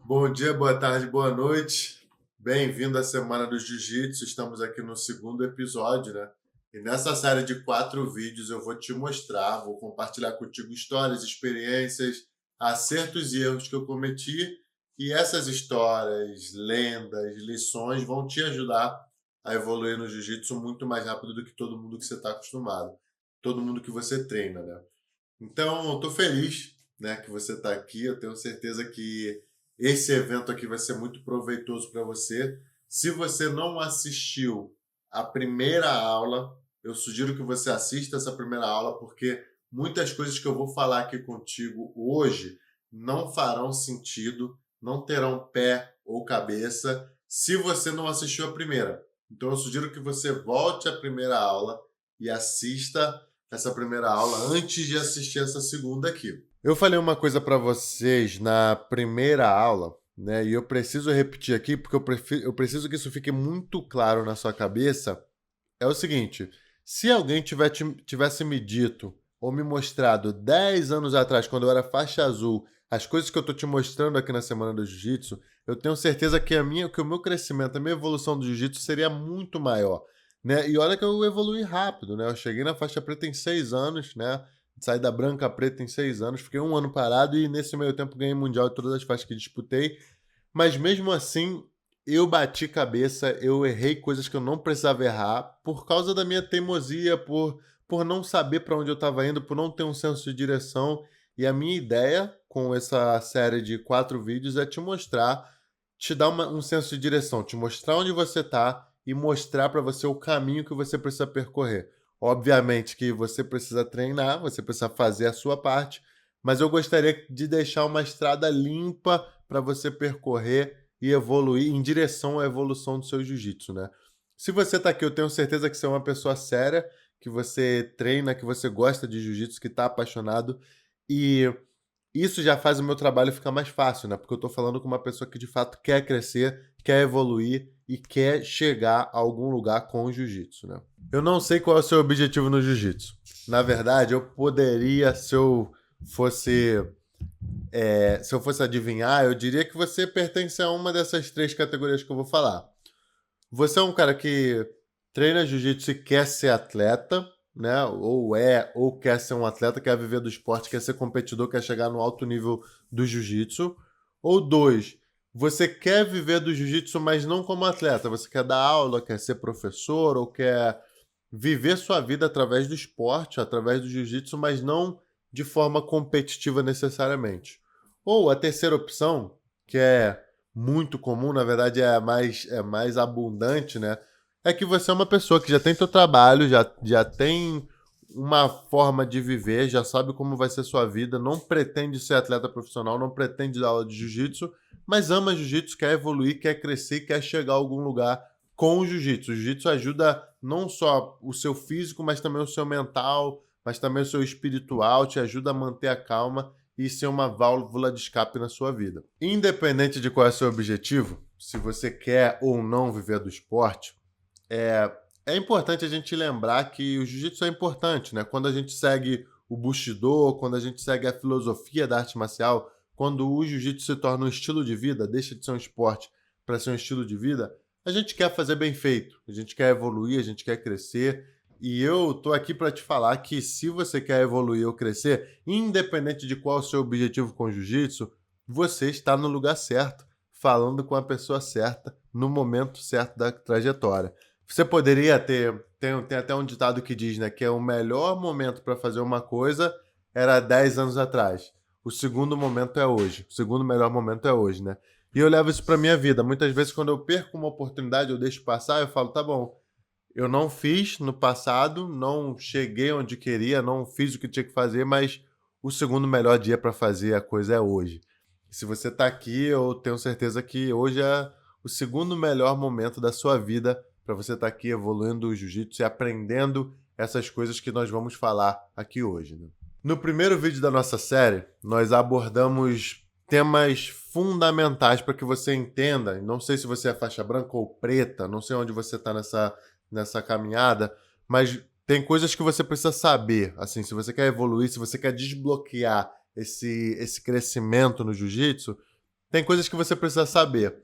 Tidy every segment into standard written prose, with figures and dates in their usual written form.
Bom dia, boa tarde, boa noite. Bem-vindo à Semana do Jiu-Jitsu. Estamos aqui no segundo episódio, né? E nessa série de 4 vídeos eu vou te mostrar, vou compartilhar contigo histórias, experiências, acertos e erros que eu cometi. E essas histórias, lendas, lições vão te ajudar a evoluir no Jiu-Jitsu muito mais rápido do que todo mundo que você está acostumado, todo mundo que você treina, né? Então, eu estou feliz, né, que você está aqui. Eu tenho certeza que esse evento aqui vai ser muito proveitoso para você. Se você não assistiu a primeira aula, eu sugiro que você assista essa primeira aula, porque muitas coisas que eu vou falar aqui contigo hoje não farão sentido, não terão pé ou cabeça se você não assistiu a primeira. Então, eu sugiro que você volte à primeira aula e assista essa primeira aula antes de assistir essa segunda aqui. Eu falei uma coisa para vocês na primeira aula, né? E eu preciso repetir aqui porque eu preciso que isso fique muito claro na sua cabeça. É o seguinte: se alguém tivesse me dito ou me mostrado 10 anos atrás, quando eu era faixa azul, as coisas que eu estou te mostrando aqui na Semana do Jiu-Jitsu, eu tenho certeza que que o meu crescimento, a minha evolução do Jiu-Jitsu seria muito maior, né? E olha que eu evolui rápido, né? Eu cheguei na faixa preta em 6 anos, né? Saí da branca à preta em 6 anos, fiquei um ano parado e nesse meio tempo ganhei mundial em todas as faixas que disputei. Mas mesmo assim, eu bati cabeça, eu errei coisas que eu não precisava errar por causa da minha teimosia, por não saber para onde eu estava indo, por não ter um senso de direção. E a minha ideia com essa série de 4 vídeos é te mostrar, te dar um senso de direção, te mostrar onde você está e mostrar para você o caminho que você precisa percorrer. Obviamente que você precisa treinar, você precisa fazer a sua parte, mas eu gostaria de deixar uma estrada limpa para você percorrer e evoluir em direção à evolução do seu jiu-jitsu, né? Se você está aqui, eu tenho certeza que você é uma pessoa séria, que você treina, que você gosta de jiu-jitsu, que está apaixonado, e isso já faz o meu trabalho ficar mais fácil, né? Porque eu estou falando com uma pessoa que de fato quer crescer, quer evoluir e quer chegar a algum lugar com o jiu-jitsu, né? Eu não sei qual é o seu objetivo no jiu-jitsu. Na verdade, eu poderia, fosse se eu fosse adivinhar, eu diria que você pertence a uma dessas 3 categorias que eu vou falar. Você é um cara que treina jiu-jitsu e quer ser atleta, né? Ou quer ser um atleta, quer viver do esporte, quer ser competidor, quer chegar no alto nível do jiu-jitsu. Ou dois, você quer viver do jiu-jitsu, mas não como atleta. Você quer dar aula, quer ser professor, ou quer viver sua vida através do esporte, através do jiu-jitsu, mas não de forma competitiva necessariamente. Ou a terceira opção, que é muito comum, na verdade é mais abundante, né? É que você é uma pessoa que já tem seu trabalho, já tem uma forma de viver, já sabe como vai ser sua vida, não pretende ser atleta profissional, não pretende dar aula de jiu-jitsu, mas ama jiu-jitsu, quer evoluir, quer crescer, quer chegar a algum lugar com o jiu-jitsu. O jiu-jitsu ajuda não só o seu físico, mas também o seu mental, mas também o seu espiritual, te ajuda a manter a calma e ser uma válvula de escape na sua vida. Independente de qual é o seu objetivo, se você quer ou não viver do esporte, é importante a gente lembrar que o jiu-jitsu é importante, né? Quando a gente segue o Bushido, quando a gente segue a filosofia da arte marcial, quando o jiu-jitsu se torna um estilo de vida, deixa de ser um esporte para ser um estilo de vida, a gente quer fazer bem feito, a gente quer evoluir, a gente quer crescer. E eu tô aqui para te falar que se você quer evoluir ou crescer, independente de qual é o seu objetivo com o jiu-jitsu, você está no lugar certo, falando com a pessoa certa, no momento certo da trajetória. Você poderia ter. Tem até um ditado que diz, né, que é o melhor momento para fazer uma coisa era 10 anos atrás. O segundo momento é hoje. O segundo melhor momento é hoje, né? E eu levo isso para minha vida. Muitas vezes, quando eu perco uma oportunidade, eu deixo passar, eu falo, tá bom, eu não fiz no passado, não cheguei onde queria, não fiz o que tinha que fazer, mas o segundo melhor dia para fazer a coisa é hoje. E se você está aqui, eu tenho certeza que hoje é o segundo melhor momento da sua vida para você estar aqui evoluindo o jiu-jitsu e aprendendo essas coisas que nós vamos falar aqui hoje, né? No primeiro vídeo da nossa série, nós abordamos temas fundamentais para que você entenda. Não sei se você é faixa branca ou preta, não sei onde você está nessa caminhada, mas tem coisas que você precisa saber. Assim, se você quer evoluir, se você quer desbloquear esse crescimento no jiu-jitsu, tem coisas que você precisa saber.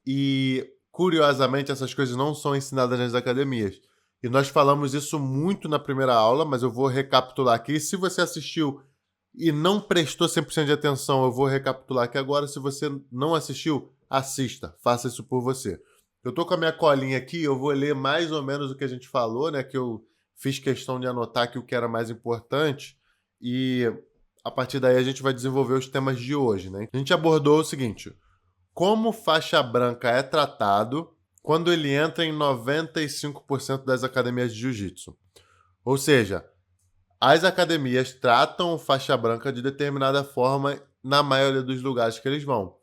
E, curiosamente, essas coisas não são ensinadas nas academias. E nós falamos isso muito na primeira aula, mas eu vou recapitular aqui. Se você assistiu e não prestou 100% de atenção, eu vou recapitular aqui agora. Se você não assistiu, assista. Faça isso por você. Eu tô com a minha colinha aqui, eu vou ler mais ou menos o que a gente falou, né? Que eu fiz questão de anotar aqui o que era mais importante. E a partir daí a gente vai desenvolver os temas de hoje, né? A gente abordou o seguinte: como faixa branca é tratado quando ele entra em 95% das academias de jiu-jitsu. Ou seja, as academias tratam o faixa branca de determinada forma na maioria dos lugares que eles vão.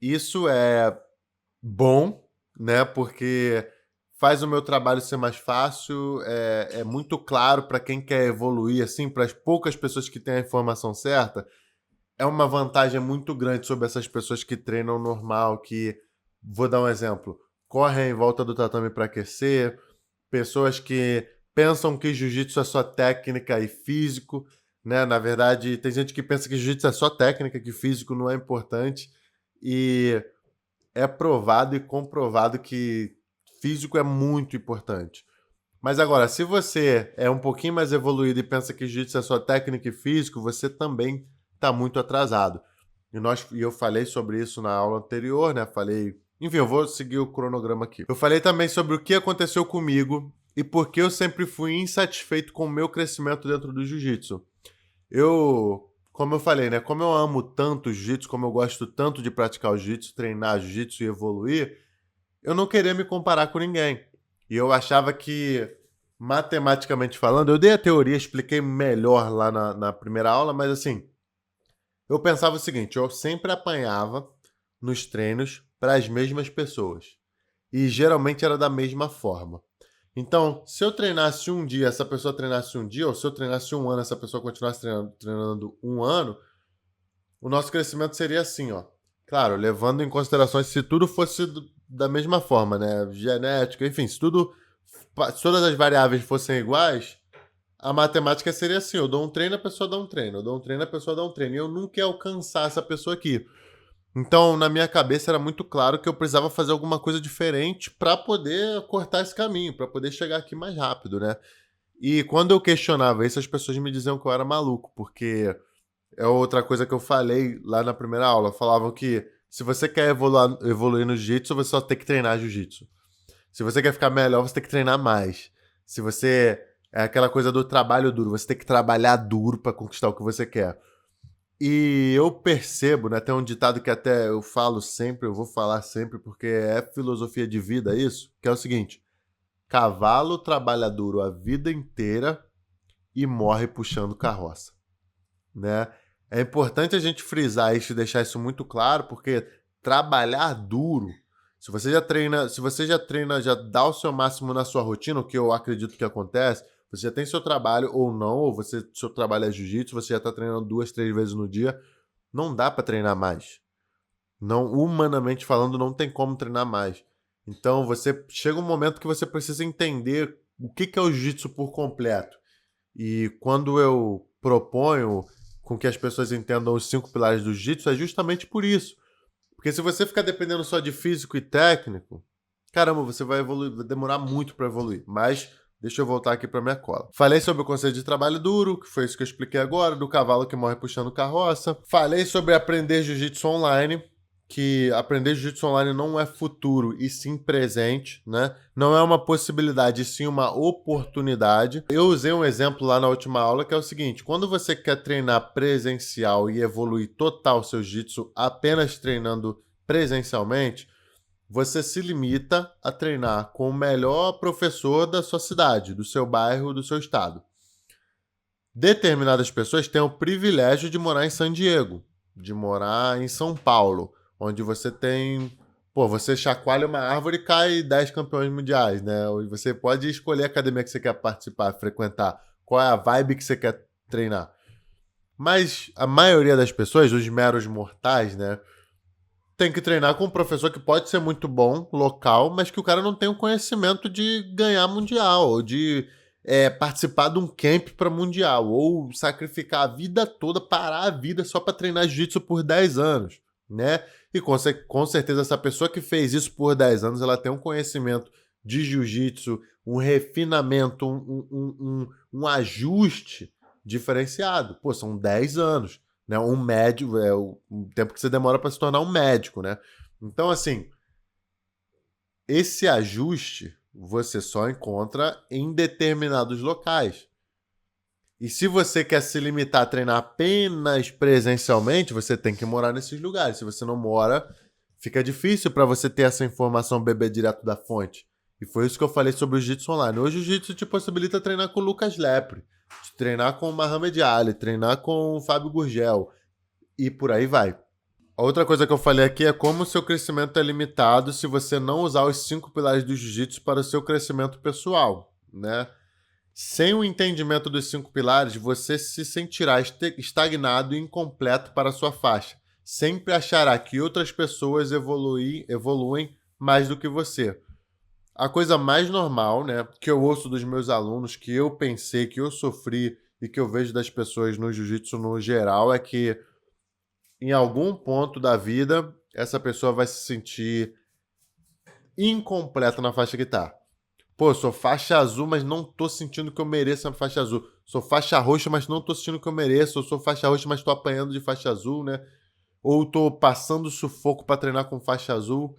Isso é bom, né? Porque faz o meu trabalho ser mais fácil, é muito claro para quem quer evoluir, assim, para as poucas pessoas que têm a informação certa. É uma vantagem muito grande sobre essas pessoas que treinam normal, que, vou dar um exemplo, correm em volta do tatame para aquecer, pessoas que pensam que jiu-jitsu é só técnica e físico, né? Na verdade, tem gente que pensa que jiu-jitsu é só técnica, que físico não é importante, e é provado e comprovado que físico é muito importante. Mas agora, se você é um pouquinho mais evoluído e pensa que jiu-jitsu é só técnica e físico, você também está muito atrasado. E eu falei sobre isso na aula anterior, né? Enfim, eu vou seguir o cronograma aqui. Eu falei também sobre o que aconteceu comigo e por que eu sempre fui insatisfeito com o meu crescimento dentro do jiu-jitsu. Como eu falei, né? Como eu amo tanto o jiu-jitsu, como eu gosto tanto de praticar o jiu-jitsu, treinar jiu-jitsu e evoluir, eu não queria me comparar com ninguém. E eu achava que, matematicamente falando, eu dei a teoria, expliquei melhor lá na primeira aula, mas assim, eu pensava o seguinte: eu sempre apanhava nos treinos para as mesmas pessoas. E geralmente era da mesma forma. Então, se eu treinasse um dia, essa pessoa treinasse um dia, ou se eu treinasse um ano, essa pessoa continuasse treinando um ano, o nosso crescimento seria assim, ó. Claro, levando em consideração se tudo fosse da mesma forma, né? Genética, enfim, se todas as variáveis fossem iguais, a matemática seria assim: eu dou um treino, a pessoa dá um treino, eu dou um treino, a pessoa dá um treino. E eu nunca ia alcançar essa pessoa aqui. Então, na minha cabeça era muito claro que eu precisava fazer alguma coisa diferente para poder cortar esse caminho, para poder chegar aqui mais rápido, né? E quando eu questionava isso, as pessoas me diziam que eu era maluco, porque é outra coisa que eu falei lá na primeira aula. Falavam que se você quer evoluir no jiu-jitsu, você só tem que treinar jiu-jitsu. Se você quer ficar melhor, você tem que treinar mais. Se você... É aquela coisa do trabalho duro. Você tem que trabalhar duro para conquistar o que você quer. E eu percebo, né? Tem um ditado que até eu falo sempre, eu vou falar sempre, porque é filosofia de vida isso, que é o seguinte: cavalo trabalha duro a vida inteira e morre puxando carroça, né? É importante a gente frisar isso e deixar isso muito claro, porque trabalhar duro, se você já treina, já dá o seu máximo na sua rotina, o que eu acredito que acontece, você já tem seu trabalho ou não, ou seu trabalho é jiu-jitsu, você já está treinando 2, 3 vezes no dia, não dá para treinar mais. Não, humanamente falando, não tem como treinar mais. Então, você chega um momento que você precisa entender o que é o jiu-jitsu por completo. E quando eu proponho com que as pessoas entendam os 5 pilares do jiu-jitsu, é justamente por isso. Porque se você ficar dependendo só de físico e técnico, caramba, você vai evoluir, vai demorar muito para evoluir. Mas deixa eu voltar aqui para minha cola. Falei sobre o conceito de trabalho duro, que foi isso que eu expliquei agora, do cavalo que morre puxando carroça. Falei sobre aprender jiu-jitsu online, que aprender jiu-jitsu online não é futuro e sim presente, né? Não é uma possibilidade, e sim uma oportunidade. Eu usei um exemplo lá na última aula que é o seguinte: quando você quer treinar presencial e evoluir total seu jiu-jitsu apenas treinando presencialmente, você se limita a treinar com o melhor professor da sua cidade, do seu bairro, do seu estado. Determinadas pessoas têm o privilégio de morar em San Diego, de morar em São Paulo, onde você tem... Pô, você chacoalha uma árvore e cai 10 campeões mundiais, né? E você pode escolher a academia que você quer participar, frequentar, qual é a vibe que você quer treinar. Mas a maioria das pessoas, os meros mortais, né, tem que treinar com um professor que pode ser muito bom, local, mas que o cara não tem o conhecimento de ganhar mundial, ou de participar de um camp para mundial, ou sacrificar a vida toda, parar a vida só para treinar jiu-jitsu por 10 anos, né? E com certeza essa pessoa que fez isso por 10 anos, ela tem um conhecimento de jiu-jitsu, um refinamento, um ajuste diferenciado. Pô, são 10 anos, né? Um médico, é o tempo que você demora para se tornar um médico, né? Então, assim, esse ajuste você só encontra em determinados locais. E se você quer se limitar a treinar apenas presencialmente, você tem que morar nesses lugares. Se você não mora, fica difícil para você ter essa informação beber direto da fonte. E foi isso que eu falei sobre o Jiu-Jitsu online. Hoje o Jiu-Jitsu te possibilita treinar com o Lucas Lepre, treinar com o Mohamed Ali, treinar com o Fábio Gurgel e por aí vai. A outra coisa que eu falei aqui é como o seu crescimento é limitado se você não usar os 5 pilares do Jiu-Jitsu para o seu crescimento pessoal, né? Sem o entendimento dos 5 pilares, você se sentirá estagnado e incompleto para a sua faixa. Sempre achará que outras pessoas evoluem mais do que você. A coisa mais normal, né, que eu ouço dos meus alunos, que eu pensei, que eu sofri e que eu vejo das pessoas no jiu-jitsu no geral, é que em algum ponto da vida, essa pessoa vai se sentir incompleta na faixa que tá. Pô, sou faixa azul, mas não tô sentindo que eu mereço a faixa azul. Sou faixa roxa, mas não tô sentindo que eu mereço. Eu sou faixa roxa, mas tô apanhando de faixa azul, né? Ou tô passando sufoco para treinar com faixa azul.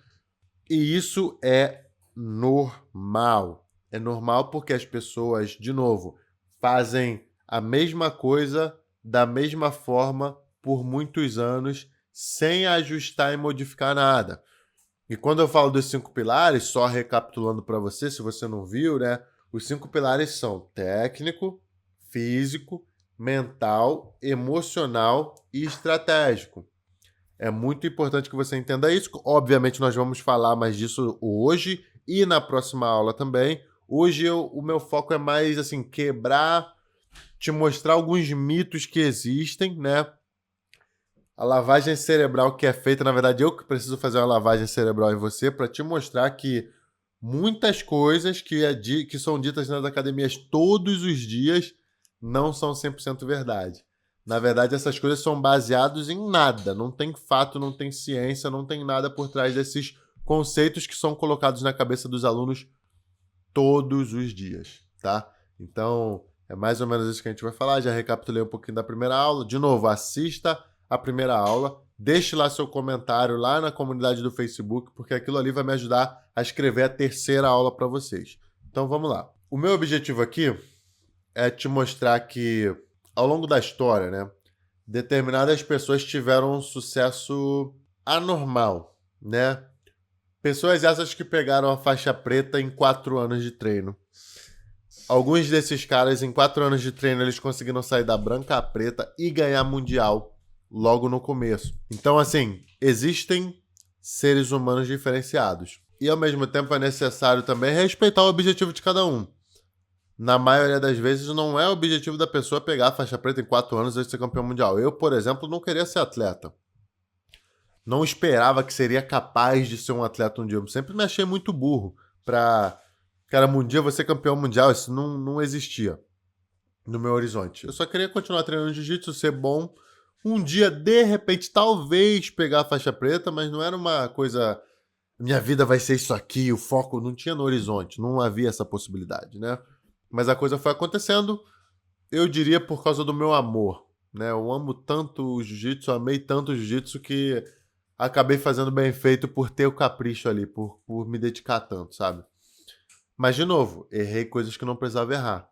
E isso é normal. É normal porque as pessoas, de novo, fazem a mesma coisa da mesma forma por muitos anos, sem ajustar e modificar nada. E quando eu falo dos 5 pilares, só recapitulando para você, se você não viu, né? Os 5 pilares são técnico, físico, mental, emocional e estratégico. É muito importante que você entenda isso. Obviamente, nós vamos falar mais disso hoje e na próxima aula também. Hoje o meu foco é mais assim, quebrar, te mostrar alguns mitos que existem, né? A lavagem cerebral que é feita, na verdade, eu que preciso fazer uma lavagem cerebral em você para te mostrar que muitas coisas que são ditas nas academias todos os dias não são 100% verdade. Na verdade, essas coisas são baseadas em nada. Não tem fato, não tem ciência, não tem nada por trás desses conceitos que são colocados na cabeça dos alunos todos os dias, tá? Então, é mais ou menos isso que a gente vai falar. Já recapitulei um pouquinho da primeira aula. De novo, assista a primeira aula. Deixe lá seu comentário lá na comunidade do Facebook, porque aquilo ali vai me ajudar a escrever a terceira aula para vocês. Então, vamos lá. O meu objetivo aqui é te mostrar que, ao longo da história, né, determinadas pessoas tiveram um sucesso anormal, né? Pessoas essas que pegaram a faixa preta em 4 anos de treino. Alguns desses caras, em 4 anos de treino, eles conseguiram sair da branca à preta e ganhar mundial logo no começo. Então, assim, existem seres humanos diferenciados. E, ao mesmo tempo, é necessário também respeitar o objetivo de cada um. Na maioria das vezes, não é o objetivo da pessoa pegar a faixa preta em 4 anos e ser campeão mundial. Eu, por exemplo, não queria ser atleta. Não esperava que seria capaz de ser um atleta um dia. Eu sempre me achei muito burro pra... Cara, um dia você campeão mundial, isso não existia no meu horizonte. Eu só queria continuar treinando jiu-jitsu, ser bom. Um dia, de repente, talvez pegar a faixa preta, mas não era uma coisa... Minha vida vai ser isso aqui, o foco não tinha no horizonte. Não havia essa possibilidade, né? Mas a coisa foi acontecendo, eu diria, por causa do meu amor, né? Eu amo tanto o jiu-jitsu, amei tanto o jiu-jitsu que acabei fazendo bem feito por ter o capricho ali, por me dedicar tanto, sabe? Mas, de novo, errei coisas que não precisava errar.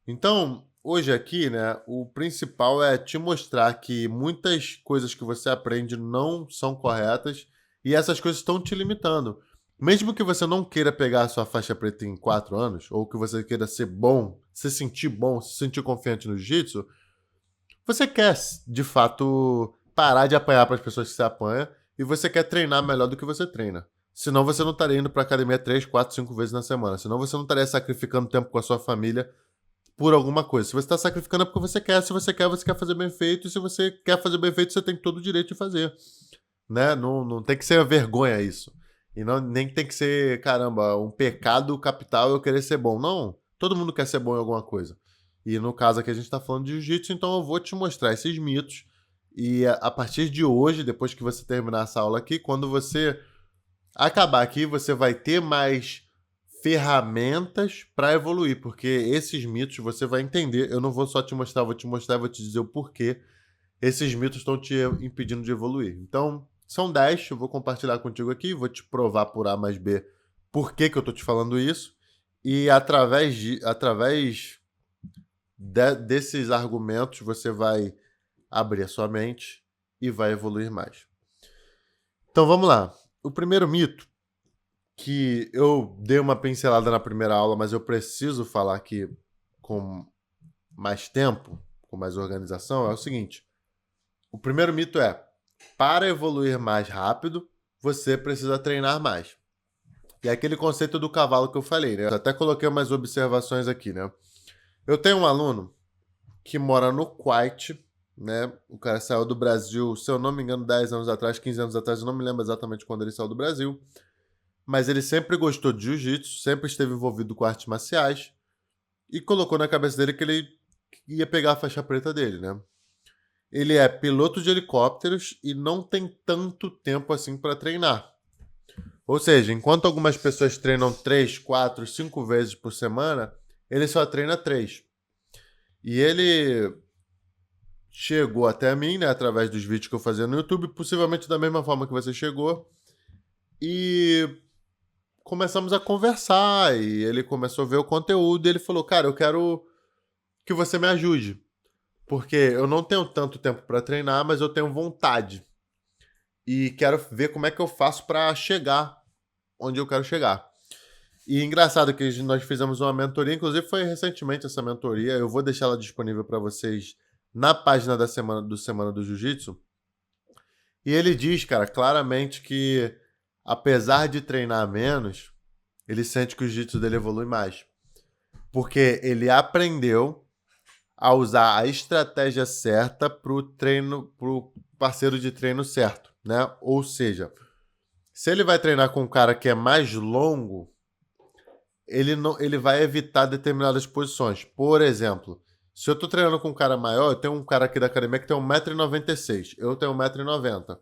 Então, hoje aqui, né, o principal é te mostrar que muitas coisas que você aprende não são corretas e essas coisas estão te limitando. Mesmo que você não queira pegar a sua faixa preta em 4 anos, ou que você queira ser bom, se sentir confiante no jiu-jitsu, você quer, de fato, parar de apanhar para as pessoas que você apanha e você quer treinar melhor do que você treina. Senão você não estaria indo para a academia 3, 4, 5 vezes na semana. Senão você não estaria sacrificando tempo com a sua família por alguma coisa. Se você está sacrificando é porque você quer. Se você quer fazer bem feito. E se você quer fazer bem feito, você tem todo o direito de fazer. Né? Não tem que ser vergonha isso. E nem tem que ser, caramba, um pecado capital eu querer ser bom. Não. Todo mundo quer ser bom em alguma coisa. E no caso aqui a gente está falando de jiu-jitsu, então eu vou te mostrar esses mitos E a partir de hoje, depois que você terminar essa aula aqui, quando você acabar aqui, você vai ter mais ferramentas para evoluir, porque esses mitos você vai entender. Eu não vou só te mostrar, vou te mostrar, vou te dizer o porquê esses mitos estão te impedindo de evoluir. Então, são 10, eu vou compartilhar contigo aqui, vou te provar por A mais B por que eu estou te falando isso, e através desses argumentos você vai abrir a sua mente e vai evoluir mais. Então vamos lá. O primeiro mito, que eu dei uma pincelada na primeira aula, mas eu preciso falar aqui com mais tempo, com mais organização, é o seguinte. O primeiro mito é: para evoluir mais rápido, você precisa treinar mais. E é aquele conceito do cavalo que eu falei, né? Eu até coloquei umas observações aqui, né? Eu tenho um aluno que mora no Kuwait, né? O cara saiu do Brasil, se eu não me engano, 10 anos atrás, 15 anos atrás, eu não me lembro exatamente quando ele saiu do Brasil. Mas ele sempre gostou de jiu-jitsu, sempre esteve envolvido com artes marciais e colocou na cabeça dele que ele ia pegar a faixa preta dele, né? Ele é piloto de helicópteros e não tem tanto tempo assim para treinar. Ou seja, enquanto algumas pessoas treinam 3, 4, 5 vezes por semana, ele só treina 3. E ele chegou até mim, né, através dos vídeos que eu fazia no YouTube, possivelmente da mesma forma que você chegou, e começamos a conversar, e ele começou a ver o conteúdo, e ele falou: cara, eu quero que você me ajude, porque eu não tenho tanto tempo para treinar, mas eu tenho vontade, e quero ver como é que eu faço para chegar onde eu quero chegar. E engraçado que nós fizemos uma mentoria, inclusive foi recentemente essa mentoria, eu vou deixar ela disponível para vocês na página da Semana do Jiu-Jitsu. E ele diz, cara, claramente que apesar de treinar menos, ele sente que o jiu-jitsu dele evolui mais. Porque ele aprendeu a usar a estratégia certa pro parceiro de treino certo, né? Ou seja, se ele vai treinar com um cara que é mais longo, ele vai evitar determinadas posições. Por exemplo, se eu tô treinando com um cara maior, eu tenho um cara aqui da academia que tem 1,96 m, eu tenho 1,90 m.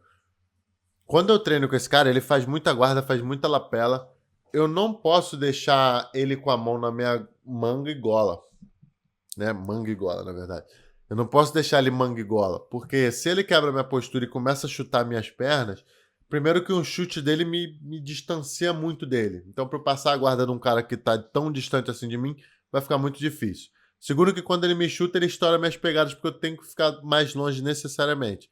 Quando eu treino com esse cara, ele faz muita guarda, faz muita lapela. Eu não posso deixar ele com a mão na minha manga e gola. Né? Manga e gola, na verdade. Eu não posso deixar ele manga e gola, porque se ele quebra minha postura e começa a chutar minhas pernas, primeiro que um chute dele me distancia muito dele. Então, para eu passar a guarda de um cara que está tão distante assim de mim, vai ficar muito difícil. Segundo que quando ele me chuta, ele estoura minhas pegadas, porque eu tenho que ficar mais longe necessariamente.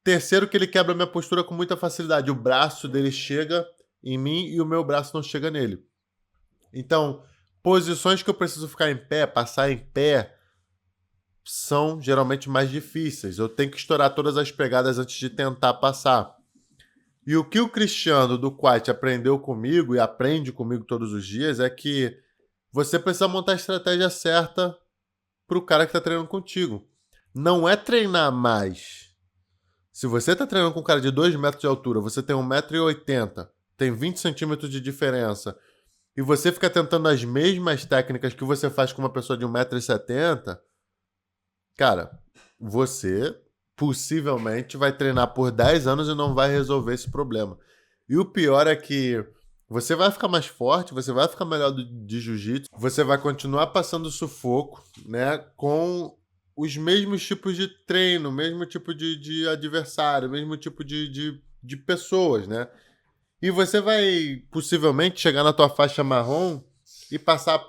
Terceiro, que ele quebra minha postura com muita facilidade. O braço dele chega em mim e o meu braço não chega nele. Então, posições que eu preciso ficar em pé, passar em pé, são geralmente mais difíceis. Eu tenho que estourar todas as pegadas antes de tentar passar. E o que o Cristiano do Quite aprendeu comigo e aprende comigo todos os dias é que você precisa montar a estratégia certa para o cara que está treinando contigo. Não é treinar mais. Se você está treinando com um cara de 2 metros de altura, você tem 1,80 m, tem 20 centímetros de diferença, e você fica tentando as mesmas técnicas que você faz com uma pessoa de 1,70 m, cara, você possivelmente vai treinar por 10 anos e não vai resolver esse problema. E o pior é que você vai ficar mais forte, você vai ficar melhor de jiu-jitsu, você vai continuar passando sufoco, né, com os mesmos tipos de treino, mesmo tipo de adversário, mesmo tipo de pessoas, né? E você vai possivelmente chegar na tua faixa marrom e passar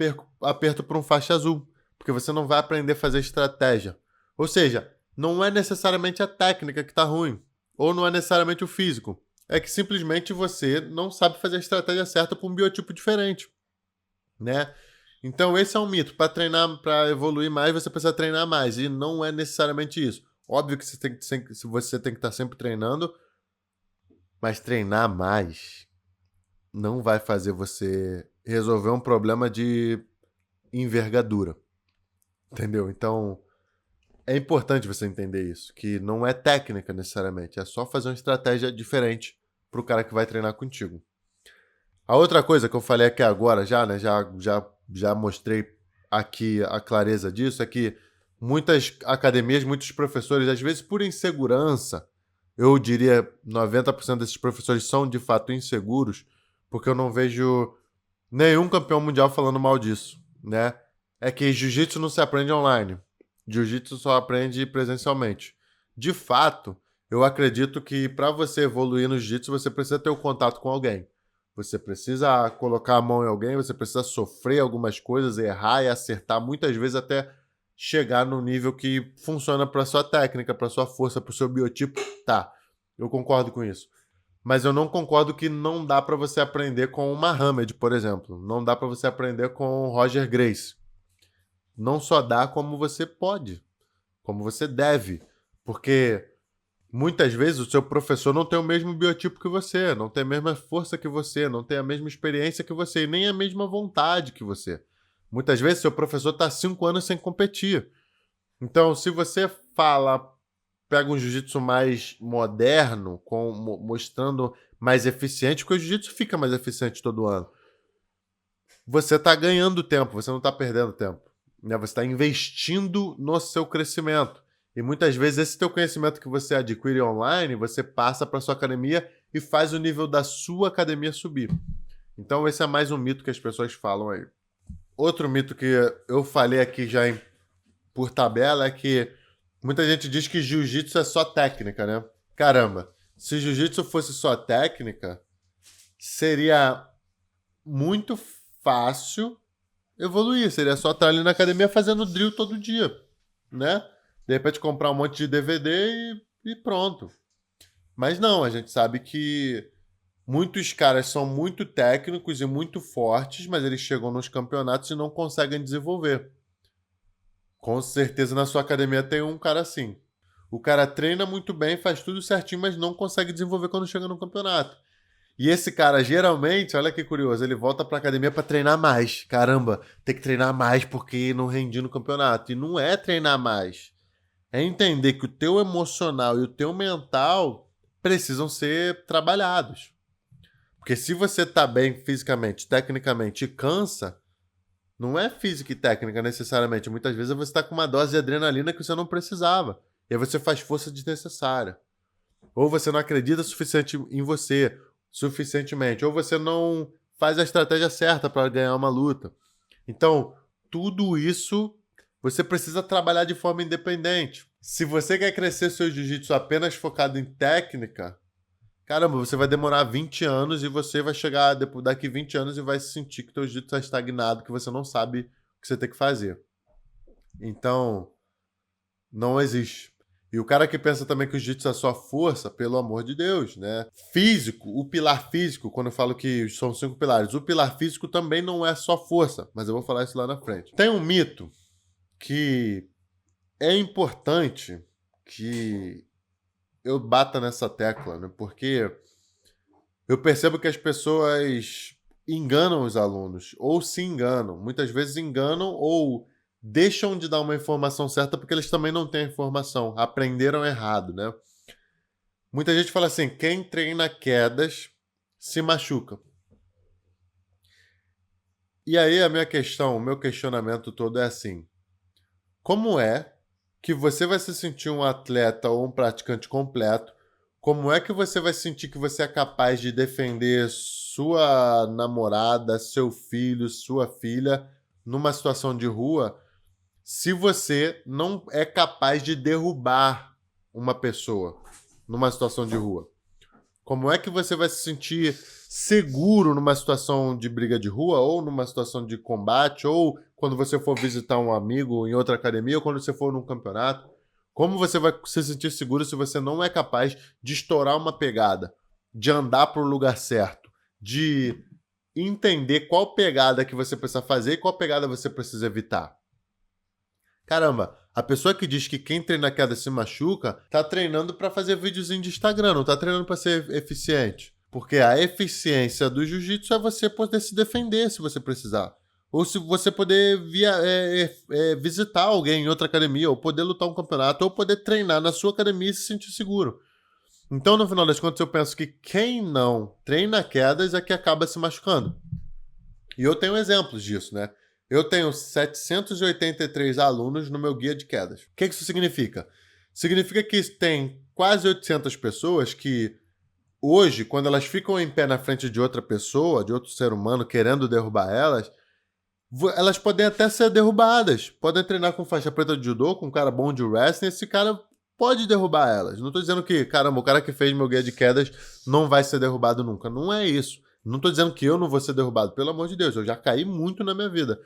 aperto por um faixa azul, porque você não vai aprender a fazer estratégia. Ou seja, não é necessariamente a técnica que está ruim, ou não é necessariamente o físico. É que simplesmente você não sabe fazer a estratégia certa para um biotipo diferente, né? Então esse é um mito. Para treinar, para evoluir mais, você precisa treinar mais. E não é necessariamente isso. Óbvio que você tem que estar sempre treinando, mas treinar mais não vai fazer você resolver um problema de envergadura. Entendeu? Então é importante você entender isso, que não é técnica necessariamente, é só fazer uma estratégia diferente para o cara que vai treinar contigo. A outra coisa que eu falei aqui agora já, né, já mostrei aqui a clareza disso, é que muitas academias, muitos professores, às vezes por insegurança, eu diria 90% desses professores são de fato inseguros, porque eu não vejo nenhum campeão mundial falando mal disso, né? É que jiu-jitsu não se aprende online. Jiu-jitsu só aprende presencialmente. De fato, eu acredito que para você evoluir no jiu-jitsu, você precisa ter o contato com alguém. Você precisa colocar a mão em alguém, você precisa sofrer algumas coisas, errar e acertar, muitas vezes até chegar no nível que funciona para sua técnica, para sua força, para o seu biotipo. Tá, eu concordo com isso. Mas eu não concordo que não dá para você aprender com o Muhammad, por exemplo. Não dá para você aprender com o Roger Gracie. Não só dá como você pode, como você deve. Porque muitas vezes o seu professor não tem o mesmo biotipo que você, não tem a mesma força que você, não tem a mesma experiência que você e nem a mesma vontade que você. Muitas vezes seu professor está 5 anos sem competir. Então, se você pega um jiu-jitsu mais moderno, mostrando mais eficiente, porque o jiu-jitsu fica mais eficiente todo ano, você está ganhando tempo, você não está perdendo tempo. Né? Você está investindo no seu crescimento. E muitas vezes esse teu conhecimento que você adquire online, você passa para sua academia e faz o nível da sua academia subir. Então esse é mais um mito que as pessoas falam aí. Outro mito que eu falei aqui já por tabela é que muita gente diz que jiu-jitsu é só técnica, né? Caramba, se jiu-jitsu fosse só técnica, seria muito fácil evoluir. Seria só estar ali na academia fazendo drill todo dia, né? De repente comprar um monte de DVD e pronto. Mas não, a gente sabe que muitos caras são muito técnicos e muito fortes, mas eles chegam nos campeonatos e não conseguem desenvolver. Com certeza na sua academia tem um cara assim. O cara treina muito bem, faz tudo certinho, mas não consegue desenvolver quando chega no campeonato. E esse cara, geralmente, olha que curioso, ele volta pra academia pra treinar mais. Caramba, tem que treinar mais porque não rendi no campeonato. E não é treinar mais. É entender que o teu emocional e o teu mental precisam ser trabalhados. Porque se você tá bem fisicamente, tecnicamente e cansa, não é física e técnica necessariamente. Muitas vezes você tá com uma dose de adrenalina que você não precisava. E aí você faz força desnecessária. Ou você não acredita suficientemente. Ou você não faz a estratégia certa para ganhar uma luta. Então, tudo isso você precisa trabalhar de forma independente. Se você quer crescer seu jiu-jitsu apenas focado em técnica, caramba, você vai demorar 20 anos e você vai chegar daqui 20 anos e vai sentir que teu jiu-jitsu está estagnado, que você não sabe o que você tem que fazer. Então, não existe. E o cara que pensa também que o jiu-jitsu é só força, pelo amor de Deus, né? Físico, o pilar físico, quando eu falo que são 5 pilares, o pilar físico também não é só força, mas eu vou falar isso lá na frente. Tem um mito que é importante que eu bata nessa tecla, né? Porque eu percebo que as pessoas enganam os alunos, ou se enganam. Muitas vezes enganam ou deixam de dar uma informação certa porque eles também não têm a informação, aprenderam errado, né? Muita gente fala assim, quem treina quedas se machuca. E aí o meu questionamento todo é assim, como é que você vai se sentir um atleta ou um praticante completo? Como é que você vai sentir que você é capaz de defender sua namorada, seu filho, sua filha numa situação de rua se você não é capaz de derrubar uma pessoa numa situação de rua? Como é que você vai se sentir seguro numa situação de briga de rua ou numa situação de combate ou quando você for visitar um amigo em outra academia ou quando você for num campeonato? Como você vai se sentir seguro se você não é capaz de estourar uma pegada, de andar para o lugar certo, de entender qual pegada que você precisa fazer e qual pegada você precisa evitar? Caramba, a pessoa que diz que quem treina queda se machuca, tá treinando para fazer videozinho de Instagram, não tá treinando para ser eficiente. Porque a eficiência do jiu-jitsu é você poder se defender se você precisar. Ou se você poder visitar alguém em outra academia, ou poder lutar um campeonato, ou poder treinar na sua academia e se sentir seguro. Então, no final das contas, eu penso que quem não treina quedas é que acaba se machucando. E eu tenho exemplos disso, né? Eu tenho 783 alunos no meu guia de quedas. O que isso significa? Significa que tem quase 800 pessoas que hoje, quando elas ficam em pé na frente de outra pessoa, de outro ser humano, querendo derrubar elas podem até ser derrubadas. Podem treinar com faixa preta de judô, com um cara bom de wrestling, esse cara pode derrubar elas. Não tô dizendo que, caramba, o cara que fez meu guia de quedas não vai ser derrubado nunca. Não é isso. Não tô dizendo que eu não vou ser derrubado. Pelo amor de Deus, eu já caí muito na minha vida.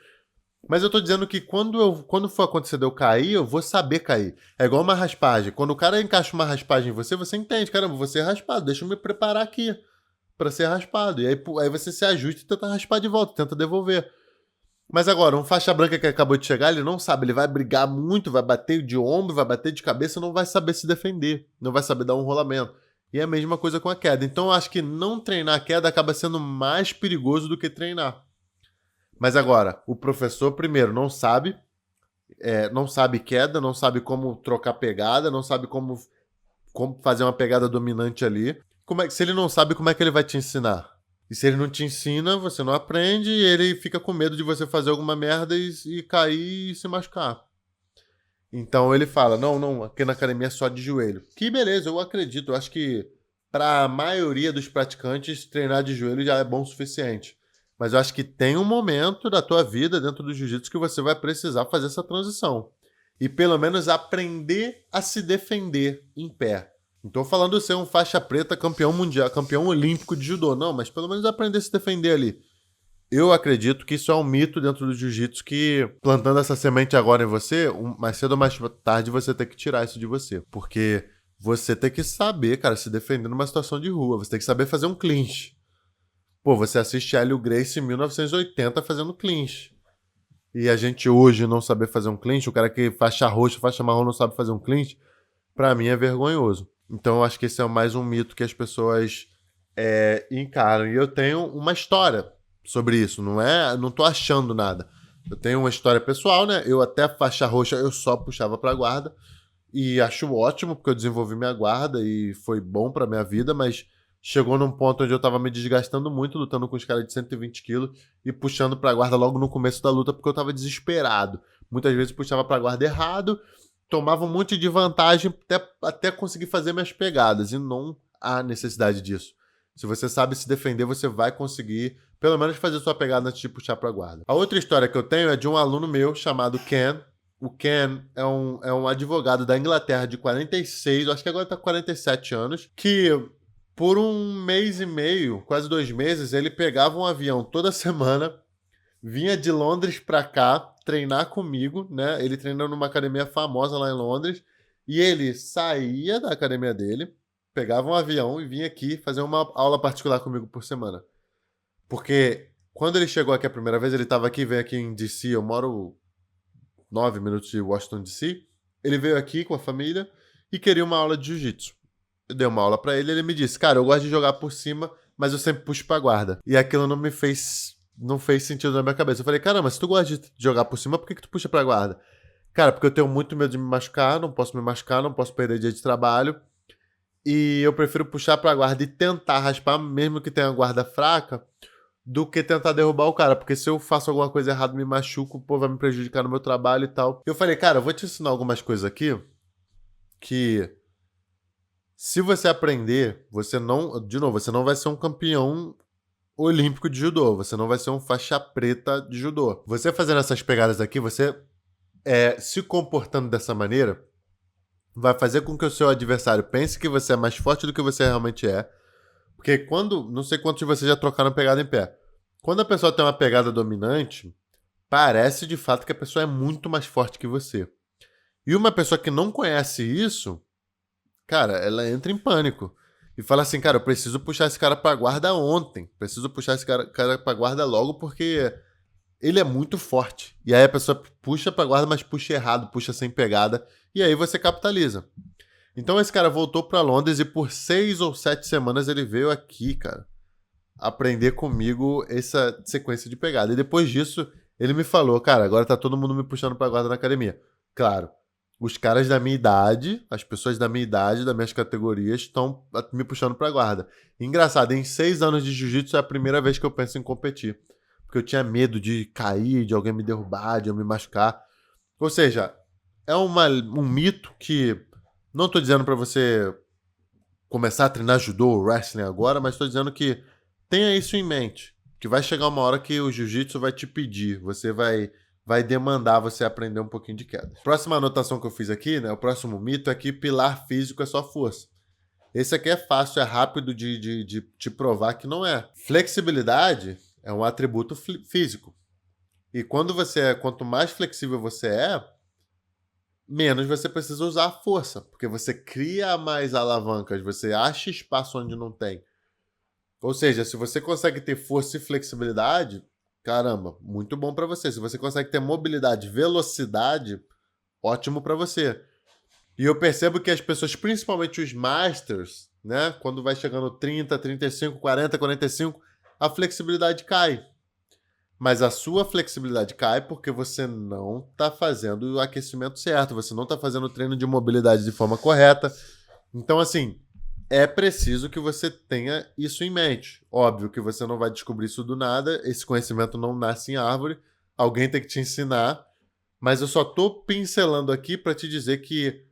Mas eu tô dizendo que quando for acontecer de eu cair, eu vou saber cair. É igual uma raspagem. Quando o cara encaixa uma raspagem em você, você entende. Caramba, você é raspado, deixa eu me preparar aqui pra ser raspado. E aí você se ajusta e tenta raspar de volta, tenta devolver. Mas agora, um faixa branca que acabou de chegar, ele não sabe, ele vai brigar muito, vai bater de ombro, vai bater de cabeça, não vai saber se defender, não vai saber dar um rolamento. E é a mesma coisa com a queda. Então eu acho que não treinar a queda acaba sendo mais perigoso do que treinar. Mas agora, o professor, primeiro, não sabe queda, não sabe como trocar pegada, não sabe como fazer uma pegada dominante ali. Se ele não sabe, como é que ele vai te ensinar? E se ele não te ensina, você não aprende e ele fica com medo de você fazer alguma merda e cair e se machucar. Então ele fala, não, aqui na academia é só de joelho. Que beleza, eu acredito. Eu acho que para a maioria dos praticantes, treinar de joelho já é bom o suficiente. Mas eu acho que tem um momento da tua vida dentro do jiu-jitsu que você vai precisar fazer essa transição. E pelo menos aprender a se defender em pé. Não tô falando de ser um faixa preta campeão mundial, campeão olímpico de judô, não, mas pelo menos aprender a se defender ali. Eu acredito que isso é um mito dentro do jiu-jitsu que, plantando essa semente agora em você, mais cedo ou mais tarde você tem que tirar isso de você. Porque você tem que saber, cara, se defender numa situação de rua. Você tem que saber fazer um clinch. Pô, você assiste Hélio Gracie em 1980 fazendo clinch. E a gente hoje não saber fazer um clinch, o cara que faixa roxa, faixa marrom não sabe fazer um clinch, pra mim é vergonhoso. Então eu acho que esse é mais um mito que as pessoas encaram. E eu tenho uma história sobre isso, não tô achando nada. Eu tenho uma história pessoal, né? Eu até faixa roxa eu só puxava pra guarda. E acho ótimo, porque eu desenvolvi minha guarda e foi bom pra minha vida, mas chegou num ponto onde eu tava me desgastando muito, lutando com os caras de 120 quilos e puxando pra guarda logo no começo da luta, porque eu tava desesperado. Muitas vezes puxava pra guarda errado, tomava um monte de vantagem até conseguir fazer minhas pegadas, e não há necessidade disso. Se você sabe se defender, você vai conseguir, pelo menos, fazer sua pegada antes de puxar pra guarda. A outra história que eu tenho é de um aluno meu chamado Ken. O Ken é um advogado da Inglaterra de 46, acho que agora tá com 47 anos, que por um mês e meio, quase 2 meses, ele pegava um avião toda semana, vinha de Londres pra cá treinar comigo, né? Ele treina numa academia famosa lá em Londres, e ele saía da academia dele, pegava um avião e vinha aqui fazer uma aula particular comigo por semana. Porque quando ele chegou aqui a primeira vez, ele estava aqui, veio aqui em DC, eu moro 9 minutos de Washington DC, ele veio aqui com a família e queria uma aula de jiu-jitsu. Eu dei uma aula pra ele e ele me disse, cara, eu gosto de jogar por cima, mas eu sempre puxo pra guarda. E aquilo não fez sentido na minha cabeça. Eu falei, caramba, se tu gosta de jogar por cima, por que tu puxa pra guarda? Cara, porque eu tenho muito medo de me machucar, não posso me machucar, não posso perder dia de trabalho. E eu prefiro puxar pra guarda e tentar raspar, mesmo que tenha uma guarda fraca, do que tentar derrubar o cara. Porque se eu faço alguma coisa errada, me machuco, pô, vai me prejudicar no meu trabalho e tal. Eu falei, cara, eu vou te ensinar algumas coisas aqui que, se você aprender, você não vai ser um campeão olímpico de judô, você não vai ser um faixa preta de judô. Você fazendo essas pegadas aqui, você se comportando dessa maneira, vai fazer com que o seu adversário pense que você é mais forte do que você realmente é. Porque não sei quantos de vocês já trocaram pegada em pé. Quando a pessoa tem uma pegada dominante, parece de fato que a pessoa é muito mais forte que você. E uma pessoa que não conhece isso, cara, ela entra em pânico. E fala assim, cara, eu preciso puxar esse cara pra guarda ontem. Preciso puxar esse cara pra guarda logo porque ele é muito forte. E aí a pessoa puxa pra guarda, mas puxa errado, puxa sem pegada. E aí você capitaliza. Então esse cara voltou pra Londres e por 6 ou 7 semanas ele veio aqui, cara, aprender comigo essa sequência de pegada. E depois disso, ele me falou, cara, agora tá todo mundo me puxando pra guarda na academia. Claro, os caras da minha idade, as pessoas da minha idade, das minhas categorias, estão me puxando pra guarda. Engraçado, em 6 anos de jiu-jitsu é a primeira vez que eu penso em competir. porque eu tinha medo de cair, de alguém me derrubar, de eu me machucar. Ou seja, é um mito que não estou dizendo para você começar a treinar judô ou wrestling agora, mas estou dizendo que tenha isso em mente, que vai chegar uma hora que o jiu-jitsu vai te pedir, você vai demandar você aprender um pouquinho de queda. Próxima anotação que eu fiz aqui, né, o próximo mito é que pilar físico é só força. Esse aqui é fácil, é rápido de te provar que não é. Flexibilidade é um atributo físico. E quanto mais flexível você é, menos você precisa usar a força, porque você cria mais alavancas, você acha espaço onde não tem. Ou seja, se você consegue ter força e flexibilidade, caramba, muito bom para você. Se você consegue ter mobilidade, velocidade, ótimo para você. E eu percebo que as pessoas, principalmente os masters, né, quando vai chegando 30, 35, 40, 45, a flexibilidade cai. Mas a sua flexibilidade cai porque você não está fazendo o aquecimento certo, você não está fazendo o treino de mobilidade de forma correta. Então, assim, é preciso que você tenha isso em mente. Óbvio que você não vai descobrir isso do nada, esse conhecimento não nasce em árvore, alguém tem que te ensinar, mas eu só estou pincelando aqui para te dizer que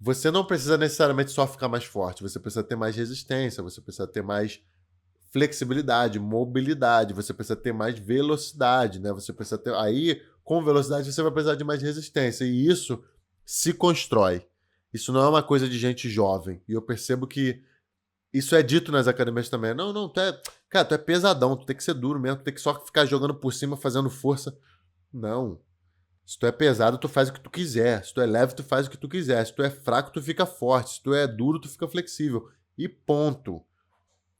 você não precisa necessariamente só ficar mais forte, você precisa ter mais resistência, você precisa ter mais flexibilidade, mobilidade, você precisa ter mais velocidade, né? Você precisa ter. Aí, com velocidade, você vai precisar de mais resistência. E isso se constrói. Isso não é uma coisa de gente jovem. E eu percebo que isso é dito nas academias também. Não, não, cara, tu é pesadão, tu tem que ser duro mesmo, tu tem que só ficar jogando por cima, fazendo força. Não. Se tu é pesado, tu faz o que tu quiser. Se tu é leve, tu faz o que tu quiser. Se tu é fraco, tu fica forte. Se tu é duro, tu fica flexível. E ponto.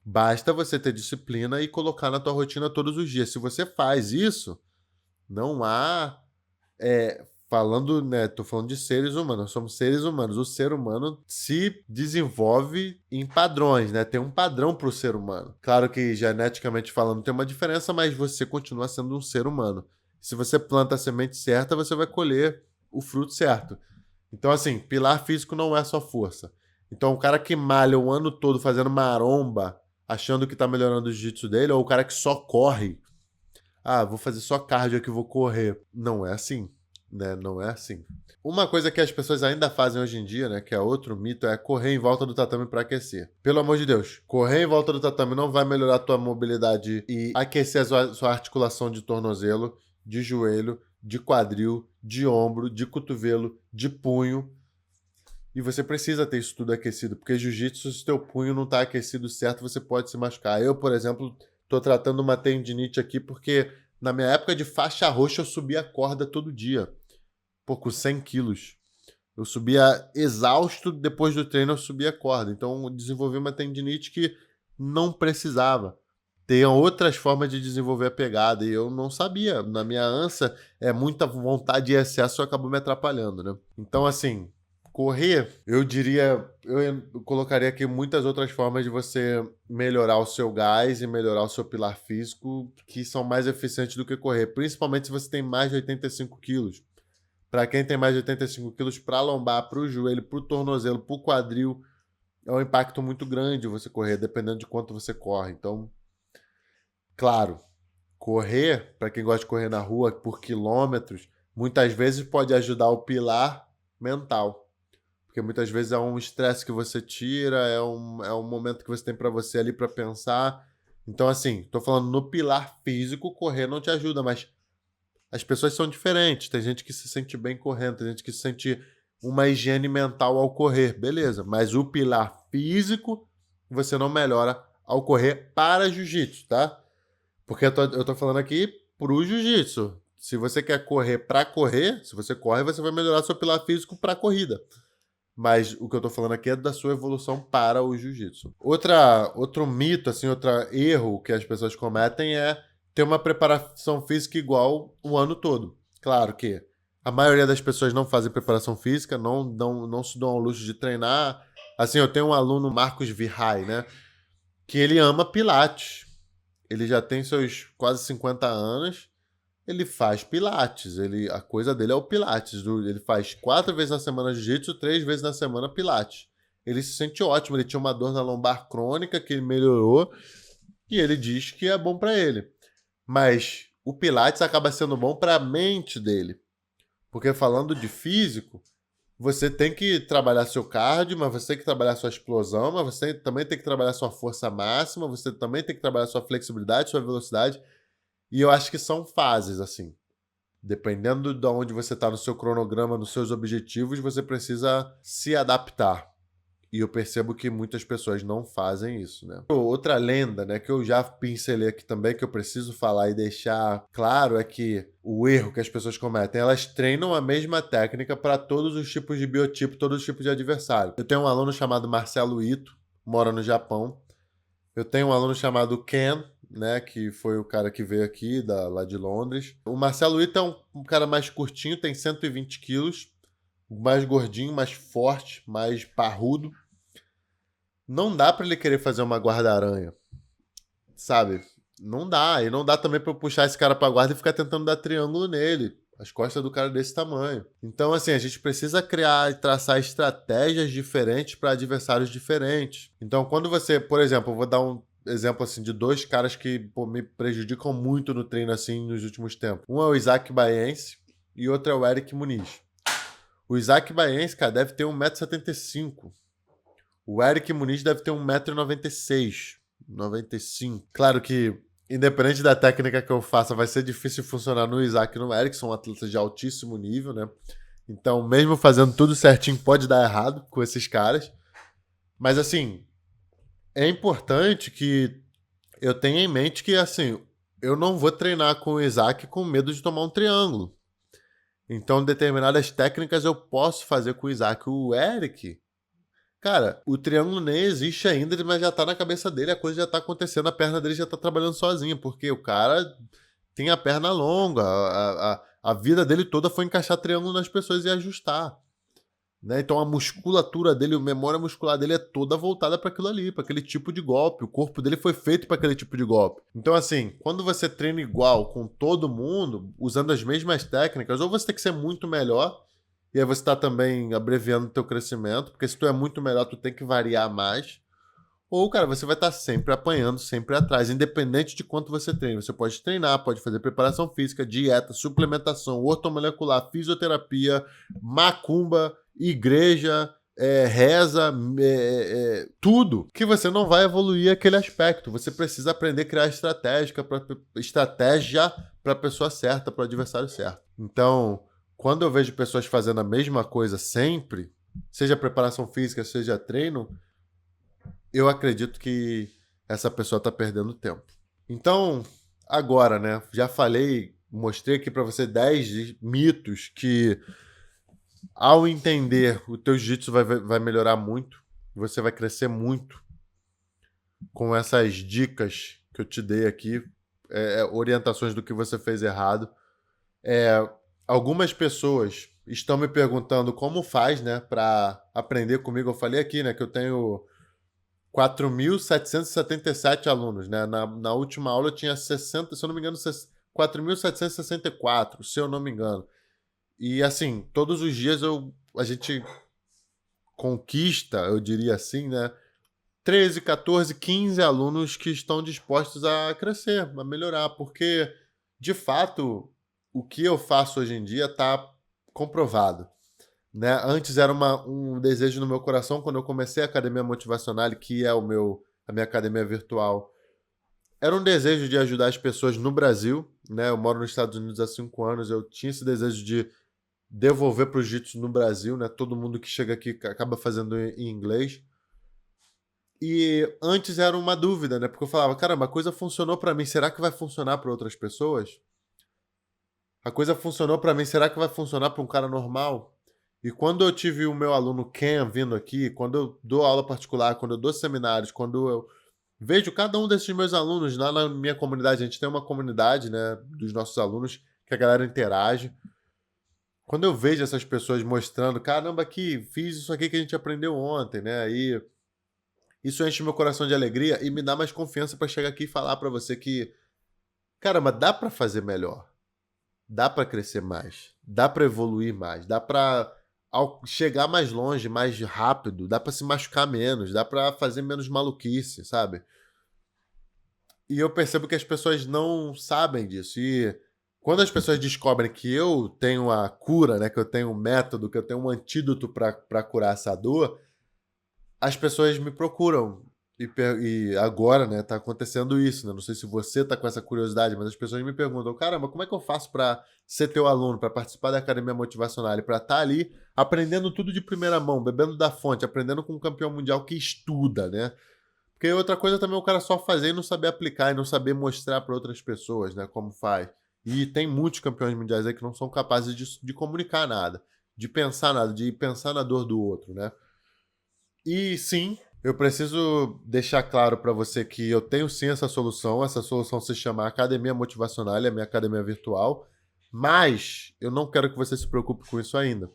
Basta você ter disciplina e colocar na tua rotina todos os dias. Se você faz isso, não há... falando, né? Tô falando de seres humanos. Nós somos seres humanos. O ser humano se desenvolve em padrões, né? Tem um padrão para o ser humano. Claro que geneticamente falando tem uma diferença, mas você continua sendo um ser humano. Se você planta a semente certa, você vai colher o fruto certo. Então, assim, pilar físico não é só força. Então, o cara que malha o ano todo fazendo maromba, achando que tá melhorando o jiu-jitsu dele, ou o cara que só corre, vou fazer só cardio aqui, vou correr. Não é assim, né? Não é assim. Uma coisa que as pessoas ainda fazem hoje em dia, né, que é outro mito, é correr em volta do tatame para aquecer. Pelo amor de Deus, correr em volta do tatame não vai melhorar a tua mobilidade e aquecer a sua articulação de tornozelo, de joelho, de quadril, de ombro, de cotovelo, de punho. E você precisa ter isso tudo aquecido, porque jiu-jitsu, se teu punho não está aquecido certo, você pode se machucar. Eu, por exemplo, estou tratando uma tendinite aqui porque na minha época de faixa roxa eu subia corda todo dia, com 100 quilos. Eu subia exausto, depois do treino eu subia corda. Então eu desenvolvi uma tendinite que não precisava. Tem outras formas de desenvolver a pegada e eu não sabia. Na minha ânsia, muita vontade e excesso acabou me atrapalhando, né? Então, assim, correr, eu diria, eu colocaria aqui muitas outras formas de você melhorar o seu gás e melhorar o seu pilar físico que são mais eficientes do que correr, principalmente se você tem mais de 85 quilos. Para quem tem mais de 85 quilos, para a lombar, para o joelho, para o tornozelo, para o quadril, é um impacto muito grande você correr, dependendo de quanto você corre. Então, claro, correr, para quem gosta de correr na rua por quilômetros, muitas vezes pode ajudar o pilar mental. Porque muitas vezes é um estresse que você tira, é um momento que você tem para você ali para pensar. Então, assim, tô falando no pilar físico, correr não te ajuda, mas as pessoas são diferentes. Tem gente que se sente bem correndo, tem gente que se sente uma higiene mental ao correr, beleza. Mas o pilar físico você não melhora ao correr para jiu-jitsu, tá? Porque eu tô falando aqui pro jiu-jitsu. Se você quer correr para correr, se você corre, você vai melhorar seu pilar físico para corrida. Mas o que eu tô falando aqui é da sua evolução para o jiu-jitsu. Outro mito, assim, outro erro que as pessoas cometem é ter uma preparação física igual o ano todo. Claro que a maioria das pessoas não fazem preparação física, não se dão ao luxo de treinar. Assim, eu tenho um aluno, Marcos Vihai, né? Que ele ama Pilates. Ele já tem seus quase 50 anos. Ele faz Pilates. A coisa dele é o Pilates. Ele faz 4 vezes na semana jiu-jitsu, 3 vezes na semana Pilates. Ele se sente ótimo. Ele tinha uma dor na lombar crônica que ele melhorou. E ele diz que é bom para ele. Mas o Pilates acaba sendo bom para a mente dele. Porque falando de físico, você tem que trabalhar seu cardio, mas você tem que trabalhar sua explosão, mas você também tem que trabalhar sua força máxima, você também tem que trabalhar sua flexibilidade, sua velocidade. E eu acho que são fases, assim. Dependendo de onde você está no seu cronograma, nos seus objetivos, você precisa se adaptar. E eu percebo que muitas pessoas não fazem isso, né? Outra lenda, né, que eu já pincelei aqui também, que eu preciso falar e deixar claro, é que o erro que as pessoas cometem, elas treinam a mesma técnica para todos os tipos de biotipo, todos os tipos de adversário. Eu tenho um aluno chamado Marcelo Ito, mora no Japão. Eu tenho um aluno chamado Ken, né, que foi o cara que veio aqui, lá de Londres. O Marcelo Ito é um cara mais curtinho, tem 120 quilos, mais gordinho, mais forte, mais parrudo. Não dá pra ele querer fazer uma guarda-aranha, sabe? Não dá. E não dá também pra eu puxar esse cara pra guarda e ficar tentando dar triângulo nele. As costas do cara é desse tamanho. Então, assim, a gente precisa criar e traçar estratégias diferentes para adversários diferentes. Então, quando você, por exemplo, eu vou dar um exemplo assim de dois caras que me prejudicam muito no treino assim nos últimos tempos. Um é o Isaac Baense e outro é o Eric Muniz. O Isaac Baense, cara, deve ter 1,75 m. O Eric Muniz deve ter 1,96 m, 95. Claro que, independente da técnica que eu faça, vai ser difícil funcionar no Isaac e no Eric, são atletas de altíssimo nível, né? Então, mesmo fazendo tudo certinho, pode dar errado com esses caras. Mas, assim, é importante que eu tenha em mente que, assim, eu não vou treinar com o Isaac com medo de tomar um triângulo. Então, determinadas técnicas eu posso fazer com o Isaac. O Eric, cara, o triângulo nem existe ainda, mas já tá na cabeça dele, a coisa já tá acontecendo, a perna dele já tá trabalhando sozinha, porque o cara tem a perna longa, a vida dele toda foi encaixar triângulo nas pessoas e ajustar. Né? Então a musculatura dele, a memória muscular dele é toda voltada para aquilo ali, para aquele tipo de golpe. O corpo dele foi feito para aquele tipo de golpe. Então, assim, quando você treina igual com todo mundo, usando as mesmas técnicas, ou você tem que ser muito melhor, e aí você está também abreviando o teu crescimento, porque se tu é muito melhor, tu tem que variar mais. Ou, cara, você vai estar sempre apanhando, sempre atrás, independente de quanto você treina. Você pode treinar, pode fazer preparação física, dieta, suplementação, ortomolecular, fisioterapia, macumba, igreja, reza, tudo. Que você não vai evoluir aquele aspecto. Você precisa aprender a criar estratégia para a pessoa certa, para o adversário certo. Então, quando eu vejo pessoas fazendo a mesma coisa sempre, seja preparação física, seja treino, eu acredito que essa pessoa está perdendo tempo. Então, agora, né? Já falei, mostrei aqui para você 10 mitos que, ao entender, o teu jiu-jitsu vai melhorar muito. Você vai crescer muito com essas dicas que eu te dei aqui, orientações do que você fez errado. Algumas pessoas estão me perguntando como faz, né, para aprender comigo. Eu falei aqui, né, que eu tenho 4.777 alunos, né? Na última aula eu tinha 60, se eu não me engano, 4.764, se eu não me engano. E assim, todos os dias a gente conquista, eu diria assim, né? 13, 14, 15 alunos que estão dispostos a crescer, a melhorar, porque, de fato, o que eu faço hoje em dia está comprovado. Né? Antes era um desejo no meu coração, quando eu comecei a Academia Motivacional, que é a minha academia virtual. Era um desejo de ajudar as pessoas no Brasil. Né? Eu moro nos Estados Unidos há 5 anos, eu tinha esse desejo de devolver para o jiu-jitsu no Brasil. Né? Todo mundo que chega aqui acaba fazendo em inglês. E antes era uma dúvida, né? Porque eu falava, caramba, a coisa funcionou para mim, será que vai funcionar para outras pessoas? A coisa funcionou para mim, será que vai funcionar para um cara normal? E quando eu tive o meu aluno Ken vindo aqui, quando eu dou aula particular, quando eu dou seminários, quando eu vejo cada um desses meus alunos lá na minha comunidade, a gente tem uma comunidade, né, dos nossos alunos, que a galera interage. Quando eu vejo essas pessoas mostrando, caramba, aqui, fiz isso aqui que a gente aprendeu ontem, né, aí isso enche meu coração de alegria e me dá mais confiança para chegar aqui e falar para você que, caramba, dá para fazer melhor, dá para crescer mais, dá para evoluir mais, dá para chegar mais longe, mais rápido, dá pra se machucar menos, dá pra fazer menos maluquice, sabe? E eu percebo que as pessoas não sabem disso. E quando as pessoas descobrem que eu tenho a cura, né, que eu tenho um método, que eu tenho um antídoto para curar essa dor, as pessoas me procuram. E agora, né, tá acontecendo isso, né? Não sei se você tá com essa curiosidade, mas as pessoas me perguntam: caramba, como é que eu faço para ser teu aluno, para participar da Academia Motivacional e para estar ali aprendendo tudo de primeira mão, bebendo da fonte, aprendendo com um campeão mundial que estuda, né? Porque outra coisa também é o cara só fazer e não saber aplicar e não saber mostrar para outras pessoas, né, como faz. E tem muitos campeões mundiais aí que não são capazes de comunicar nada, de pensar nada, de pensar na dor do outro, né? E sim, eu preciso deixar claro para você que eu tenho sim essa solução. Essa solução se chama Academia Motivacional, é a minha academia virtual. Mas eu não quero que você se preocupe com isso ainda.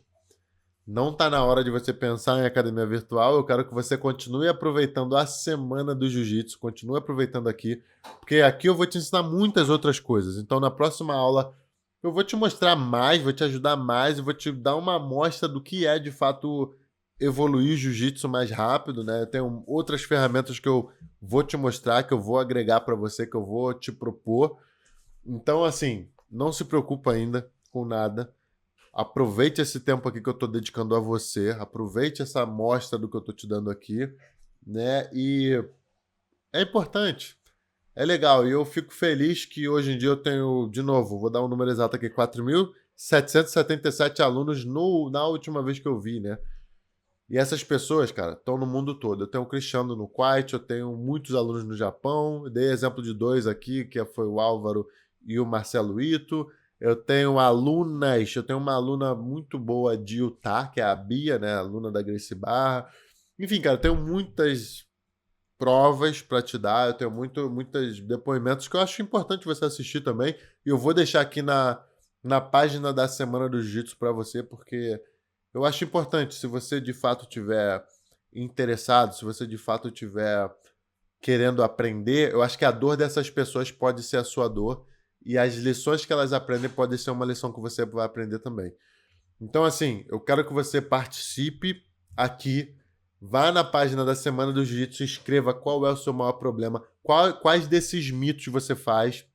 Não está na hora de você pensar em academia virtual. Eu quero que você continue aproveitando a semana do jiu-jitsu, continue aproveitando aqui, porque aqui eu vou te ensinar muitas outras coisas. Então, na próxima aula, eu vou te mostrar mais, vou te ajudar mais e vou te dar uma amostra do que é de fato evoluir jiu-jitsu mais rápido, né? Eu tenho outras ferramentas que eu vou te mostrar, que eu vou agregar para você, que eu vou te propor. Então, assim, não se preocupa ainda com nada. Aproveite esse tempo aqui que eu estou dedicando a você, aproveite essa amostra do que eu estou te dando aqui, né? E é importante, é legal. E eu fico feliz que hoje em dia eu tenho, de novo, vou dar um número exato aqui, 4.777 alunos na última vez que eu vi, né? E essas pessoas, cara, estão no mundo todo. Eu tenho o Cristiano no Kuwait, eu tenho muitos alunos no Japão. Eu dei exemplo de dois aqui, que foi o Álvaro e o Marcelo Ito. Eu tenho alunas, eu tenho uma aluna muito boa de Utah, que é a Bia, né, aluna da Gracie Barra. Enfim, cara, eu tenho muitas provas para te dar, eu tenho muitos depoimentos que eu acho importante você assistir também. E eu vou deixar aqui na página da Semana do Jiu-Jitsu para você, porque eu acho importante, se você de fato tiver interessado, se você de fato tiver querendo aprender, eu acho que a dor dessas pessoas pode ser a sua dor e as lições que elas aprendem pode ser uma lição que você vai aprender também. Então, assim, eu quero que você participe aqui, vá na página da Semana do Jiu-Jitsu, escreva qual é o seu maior problema, quais desses mitos você faz,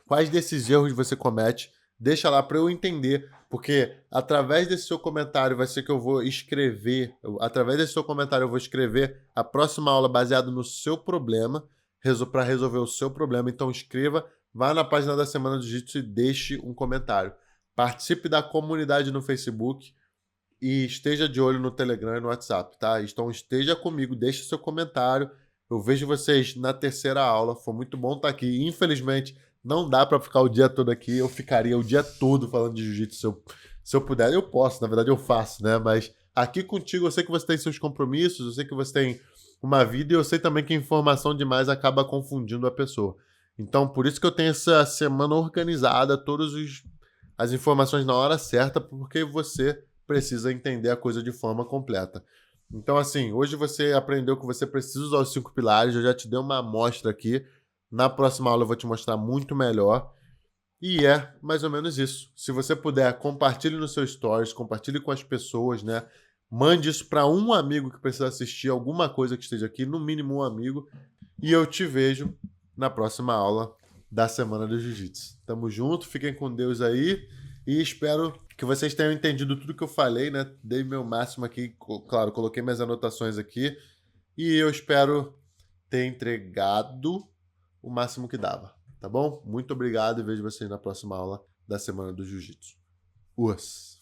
quais desses erros você comete, deixa lá para eu entender, porque através desse seu comentário vai ser que eu vou escrever, através desse seu comentário eu vou escrever a próxima aula baseado no seu problema, para resolver o seu problema. Então escreva, vá na página da Semana do Jiu-Jitsu e deixe um comentário. Participe da comunidade no Facebook e esteja de olho no Telegram e no WhatsApp, tá? Então esteja comigo, deixe seu comentário. Eu vejo vocês na terceira aula. Foi muito bom estar aqui. Infelizmente, não dá para ficar o dia todo aqui. Eu ficaria o dia todo falando de jiu-jitsu se eu puder. Eu posso, na verdade eu faço, né? Mas aqui contigo eu sei que você tem seus compromissos, eu sei que você tem uma vida e eu sei também que informação demais acaba confundindo a pessoa. Então, por isso que eu tenho essa semana organizada, todas as informações na hora certa, porque você precisa entender a coisa de forma completa. Então, assim, hoje você aprendeu que você precisa usar os 5 pilares, eu já te dei uma amostra aqui. Na próxima aula eu vou te mostrar muito melhor. E é mais ou menos isso. Se você puder, compartilhe no seu stories, compartilhe com as pessoas, né? Mande isso para um amigo que precisa assistir alguma coisa que esteja aqui, no mínimo um amigo. E eu te vejo na próxima aula da Semana do Jiu-Jitsu. Tamo junto, fiquem com Deus aí e espero que vocês tenham entendido tudo que eu falei, né? Dei meu máximo aqui, claro, coloquei minhas anotações aqui e eu espero ter entregado o máximo que dava, tá bom? Muito obrigado e vejo vocês na próxima aula da Semana do Jiu-Jitsu. Us!